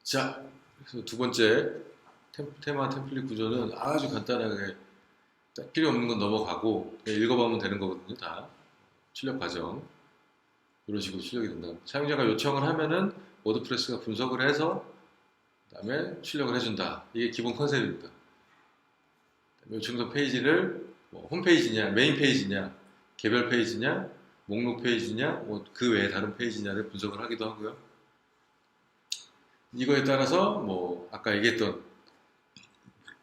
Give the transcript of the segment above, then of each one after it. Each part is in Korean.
자, 그래서 두 번째 테마 템플릿 구조는 아주 간단하게 필요 없는 건 넘어가고 그냥 읽어보면 되는 거거든요. 다 출력 과정 이런 식으로 출력이 된다. 사용자가 요청을 하면은 워드프레스가 분석을 해서 그다음에 출력을 해준다. 이게 기본 컨셉입니다. 요청서 페이지를 뭐 홈페이지냐, 메인 페이지냐, 개별 페이지냐, 목록 페이지냐, 뭐 그 외에 다른 페이지냐를 분석을 하기도 하고요. 이거에 따라서 뭐 아까 얘기했던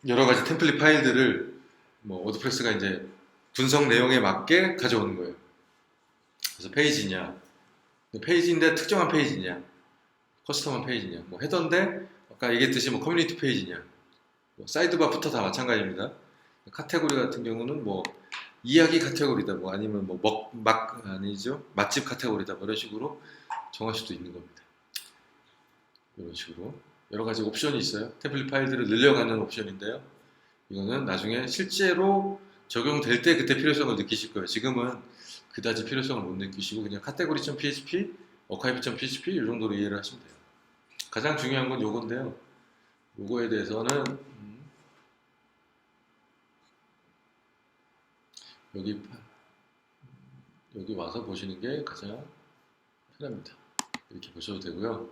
여러 가지 템플릿 파일들을 뭐 워드프레스가 이제 분석 내용에 맞게 가져오는 거예요. 그래서 페이지냐, 페이지인데 특정한 페이지냐, 커스텀한 페이지냐, 뭐 헤더인데 아까 얘기했듯이 뭐 커뮤니티 페이지냐, 뭐 사이드바부터 다 마찬가지입니다. 카테고리 같은 경우는 뭐 이야기 카테고리다, 뭐 아니면 뭐 아니죠, 맛집 카테고리다, 뭐 이런 식으로 정할 수도 있는 겁니다. 이런 식으로 여러 가지 옵션이 있어요. 템플릿 파일들을 늘려가는 옵션인데요. 이거는 나중에 실제로 적용될 때 그때 필요성을 느끼실 거예요. 지금은 그다지 필요성을 못 느끼시고 그냥 카테고리.php, 어카이브.php 이 정도로 이해를 하시면 돼요. 가장 중요한 건 요건데요. 요거에 대해서는 여기 와서 보시는 게 가장 편합니다. 이렇게 보셔도 되고요.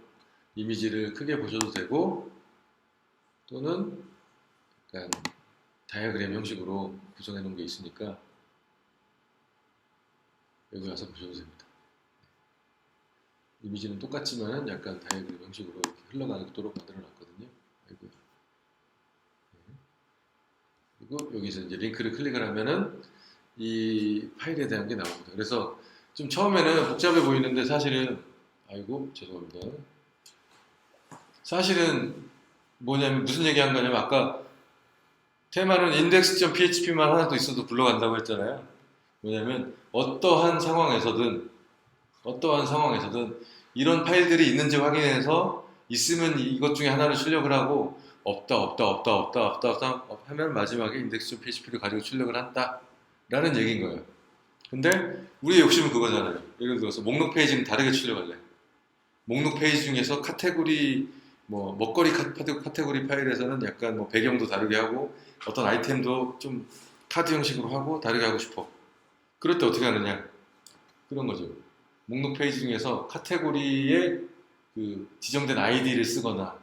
이미지를 크게 보셔도 되고 또는 약간 다이어그램 형식으로 구성해 놓은 게 있으니까 여기 와서 보셔도 됩니다. 이미지는 똑같지만 약간 다이어그램 형식으로 이렇게 흘러가도록 만들어 놨거든요. 그리고 여기서 이제 링크를 클릭을 하면은 이 파일에 대한 게 나옵니다. 그래서 좀 처음에는 복잡해 보이는데 사실은 죄송합니다. 사실은 뭐냐면 무슨 얘기한 거냐면 아까 테마는 index.php만 하나 더 있어도 굴러간다고 했잖아요. 뭐냐면 어떠한 상황에서든 이런 파일들이 있는지 확인해서 있으면 이것 중에 하나를 출력을 하고 없다 하면 마지막에 index.php를 가지고 출력을 한다 라는 얘기인 거예요. 근데 우리의 욕심은 그거잖아요. 예를 들어서 목록 페이지는 다르게 출력할래. 목록 페이지 중에서 카테고리 뭐 먹거리 카테고리 파일에서는 약간 뭐 배경도 다르게 하고 어떤 아이템도 좀 카드 형식으로 하고 다르게 하고 싶어. 그럴 때 어떻게 하느냐? 그런 거죠. 목록 페이지 중에서 카테고리에 그 지정된 아이디를 쓰거나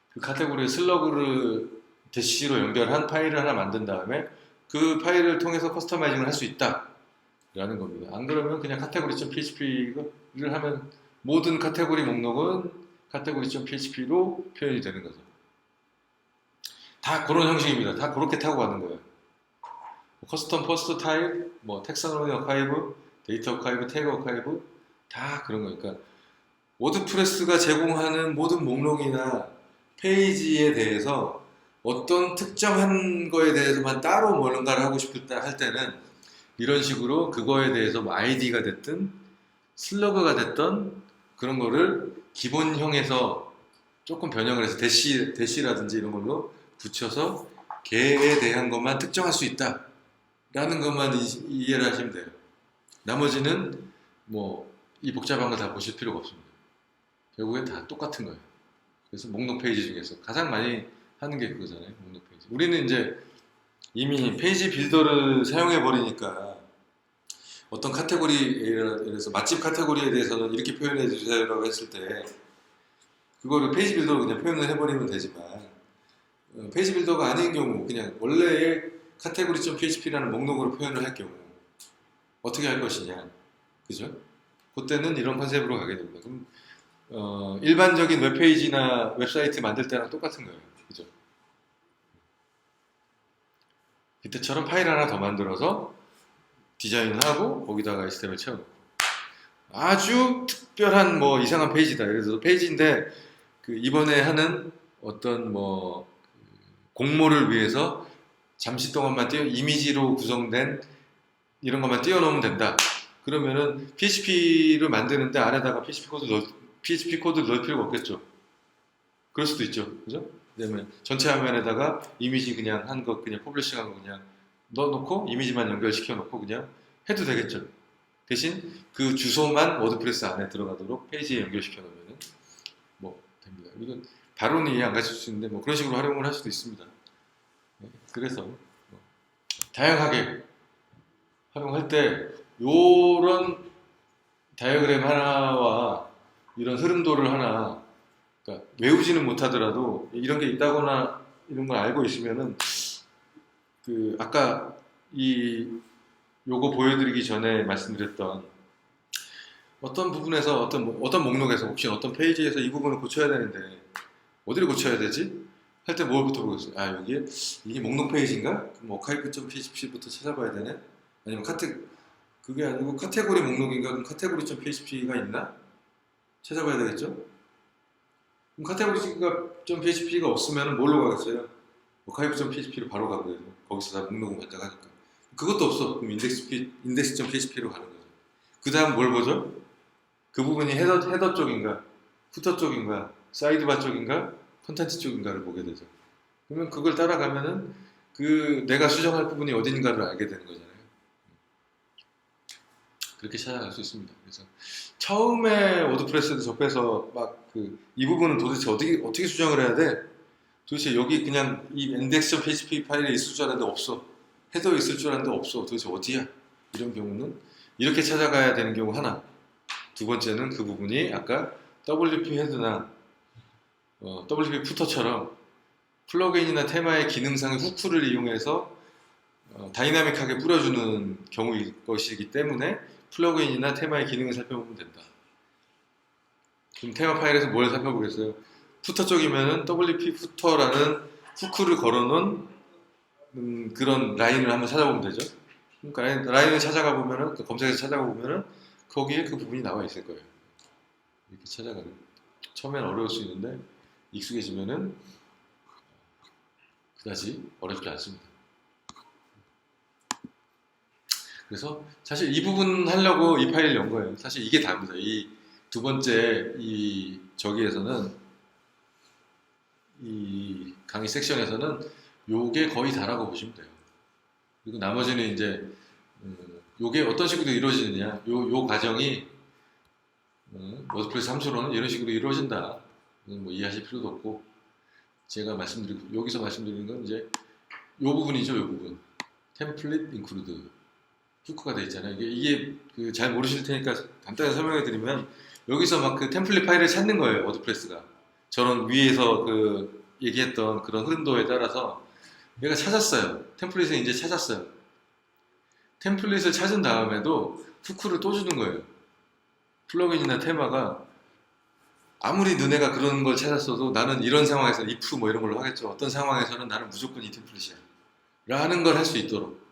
그 카테고리의 슬러그를 대시로 연결한 파일을 하나 만든 다음에 그 파일을 통해서 커스터마이징을 할 수 있다 라는 겁니다. 안 그러면 그냥 카테고리.php를 하면 모든 카테고리 목록은 카테고리.php로 표현이 되는 거죠. 다 그런 형식입니다. 다 그렇게 타고 가는 거예요. 커스텀 퍼스트 타입, 뭐 텍사노미 어카이브, 데이터 어카이브, 태그 어카이브 다 그런 거니까 워드프레스가 제공하는 모든 목록이나 페이지에 대해서 어떤 특정한 거에 대해서만 따로 뭔가를 하고 싶을 때 할 때는 이런 식으로 그거에 대해서 뭐 아이디가 됐든 슬러그가 됐던 그런 거를 기본형에서 조금 변형을 해서 대시라든지 이런 걸로 붙여서 걔에 대한 것만 특정할 수 있다 라는 것만 이해를 하시면 돼요. 나머지는 뭐 이 복잡한 거 다 보실 필요가 없습니다. 결국엔 다 똑같은 거예요. 그래서 목록 페이지 중에서 가장 많이 하는 게 그거잖아요. 목록 페이지. 우리는 이제 이미 페이지 빌더를 사용해 버리니까 어떤 카테고리에 대해서 맛집 카테고리에 대해서는 이렇게 표현해 주세요라고 했을 때 그거를 페이지 빌더로 그냥 표현을 해버리면 되지만 페이지 빌더가 아닌 경우 그냥 원래의 카테고리.php라는 목록으로 표현을 할 경우 어떻게 할 것이냐, 그죠? 그때는 이런 컨셉으로 가게 됩니다. 그럼 일반적인 웹페이지나 웹사이트 만들 때랑 똑같은 거예요, 그죠? 그때처럼 파일 하나 더 만들어서 디자인하고 거기다가 HTML 채워놓고 아주 특별한 뭐 이상한 페이지다. 예를 들어서 페이지인데 그 이번에 하는 어떤 뭐 공모를 위해서 잠시 동안만 이미지로 구성된 이런 것만 띄워놓으면 된다. 그러면은 PHP를 만드는데 안에다가 PHP 코드를 넣을 필요가 없겠죠. 그럴 수도 있죠. 그죠? 그다음에 전체 화면에다가 이미지 그냥 한 거 그냥 퍼블리싱한 거 그냥 넣어놓고 이미지만 연결시켜 놓고 그냥 해도 되겠죠. 대신 그 주소만 워드프레스 안에 들어가도록 페이지에 연결시켜 놓으면은 뭐 됩니다. 이건 바로는 이해 안 가실 수 있는데 뭐 그런 식으로 활용을 할 수도 있습니다. 네, 그래서 뭐 다양하게 활용할 때 요런 다이어그램 하나와 이런 흐름도를 하나, 그러니까 외우지는 못하더라도 이런 게 있다거나 이런 걸 알고 있으면은 그 아까 이 요거 보여드리기 전에 말씀드렸던 어떤 부분에서 어떤 목록에서 혹시 어떤 페이지에서 이 부분을 고쳐야 되는데 어디를 고쳐야 되지? 할 때 뭐부터 보겠어요? 아 여기에 이게 목록 페이지인가? 그럼 archive.php부터 찾아봐야 되네? 아니면 그게 아니고 카테고리 목록인가? 그럼 카테고리.php가 있나? 찾아봐야 되겠죠? 그럼 카테고리.php가 없으면 뭘로 가겠어요? archive.php로 바로 가고요. 거기서 다 목록을 반짝하니까. 그것도 없어. 그럼 index.php로 가는 거죠. 그 다음 뭘 보죠? 그 부분이 헤더 쪽인가, 후터 쪽인가, 사이드바 쪽인가, 컨텐츠 쪽인가를 보게 되죠. 그러면 그걸 따라가면은 그 내가 수정할 부분이 어딘가를 알게 되는 거잖아요. 그렇게 찾아갈 수 있습니다. 그래서 처음에 워드프레스를 접해서 막 이 부분은 도대체 어떻게 수정을 해야 돼? 도대체 여기 그냥 이 index.php 파일에 있을 줄 알았는데 없어. 헤더 있을 줄 알았는데 없어. 도대체 어디야? 이런 경우는 이렇게 찾아가야 되는 경우 하나. 두 번째는 그 부분이 아까 WP 헤드나 WP 푸터처럼 플러그인이나 테마의 기능상의 후크를 이용해서 다이나믹하게 뿌려주는 경우일 것이기 때문에 플러그인이나 테마의 기능을 살펴보면 된다. 그럼 테마 파일에서 뭘 살펴보겠어요? 푸터 쪽이면은 WP 푸터라는 후크를 걸어놓은 그런 라인을 한번 찾아보면 되죠. 그러니까 라인을 찾아가 보면은 검색해서 찾아가 보면은 거기에 그 부분이 나와 있을 거예요. 이렇게 찾아가는. 처음엔 어려울 수 있는데 익숙해지면은 그다지 어렵지 않습니다. 그래서 사실 이 부분 하려고 이 파일을 연 거예요. 사실 이게 다입니다. 이 두 번째 저기에서는 이 강의 섹션에서는 요게 거의 다라고 보시면 돼요. 그리고 나머지는 이제 요게 어떤 식으로 이루어지느냐, 요 과정이 워드프레스 함수로는 이런 식으로 이루어진다. 뭐 이해하실 필요도 없고 제가 여기서 말씀드리는 건 이제 요 부분이죠. 요 부분 템플릿 인클루드 후크가 돼 있잖아요. 이게 잘 모르실 테니까 간단히 설명해 드리면 여기서 막 그 템플릿 파일을 찾는 거예요. 워드프레스가 저런 위에서 얘기했던 그런 흐름도에 따라서 얘가 찾았어요. 템플릿을 이제 찾았어요. 템플릿을 찾은 다음에도 후크를 또 주는 거예요. 플러그인이나 테마가 아무리 너네가 그런 걸 찾았어도 나는 이런 상황에서 if 뭐 이런 걸로 하겠죠. 어떤 상황에서는 나는 무조건 이 템플릿이야 라는 걸 할 수 있도록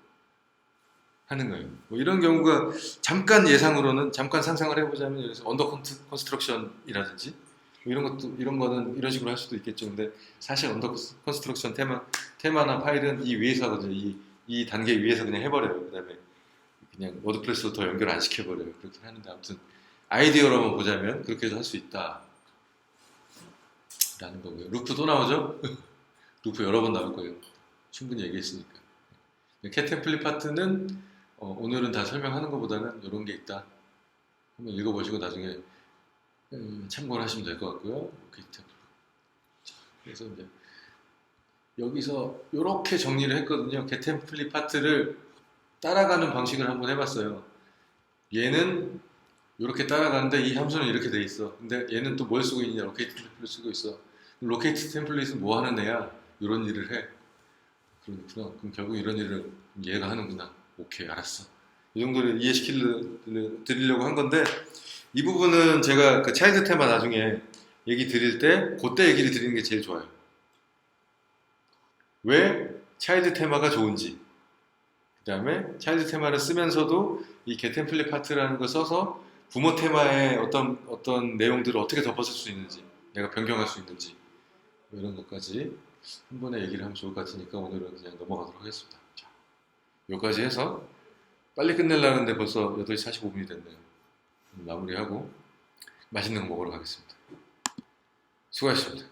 하는 거예요. 뭐 이런 경우가 잠깐 상상을 해보자면 여기서 언더 컨스트럭션이라든지 뭐 이런 거는 이런 식으로 할 수도 있겠죠. 근데 사실 언더 컨스트럭션 테마나 파일은 이 위에서 하거든요. 이 단계 위에서 그냥 해버려요. 그 다음에 그냥 워드프레스로 더 연결 안 시켜버려요. 그렇게 하는데 아무튼 아이디어로만 보자면 그렇게도 할 수 있다 라는 거고요. 루프 또 나오죠? 루프 여러 번 나올 거예요. 충분히 얘기했으니까. 캣 템플릿 파트는 오늘은 다 설명하는 것보다는 이런 게 있다. 한번 읽어보시고 나중에 참고를 하시면 될 것 같고요. 그래서 이제 여기서 이렇게 정리를 했거든요. 겟 템플릿 파트를 따라가는 방식을 한번 해봤어요. 얘는 이렇게 따라가는데 이 함수는 이렇게 돼 있어. 근데 얘는 또 뭘 쓰고 있냐? 로케이트 템플릿 쓰고 있어. 로케이트 템플릿은 뭐 하는 애야? 이런 일을 해. 그렇구나. 그럼 결국 이런 일을 얘가 하는구나. 오케이, 알았어. 이 정도를 드리려고 한 건데 이 부분은 제가 그 차일드 테마 나중에 얘기 드릴 때 그때 얘기를 드리는 게 제일 좋아요. 왜 차일드 테마가 좋은지, 그 다음에 차일드 테마를 쓰면서도 이 getTemplate 파트라는 걸 써서 부모 테마의 어떤 내용들을 어떻게 덮어쓸 수 있는지, 내가 변경할 수 있는지 이런 것까지 한 번에 얘기를 하면 좋을 것 같으니까 오늘은 그냥 넘어가도록 하겠습니다. 자, 여기까지 해서 빨리 끝내려는데 벌써 8시 45분이 됐네요. 마무리하고 맛있는 거 먹으러 가겠습니다. 수고하셨습니다.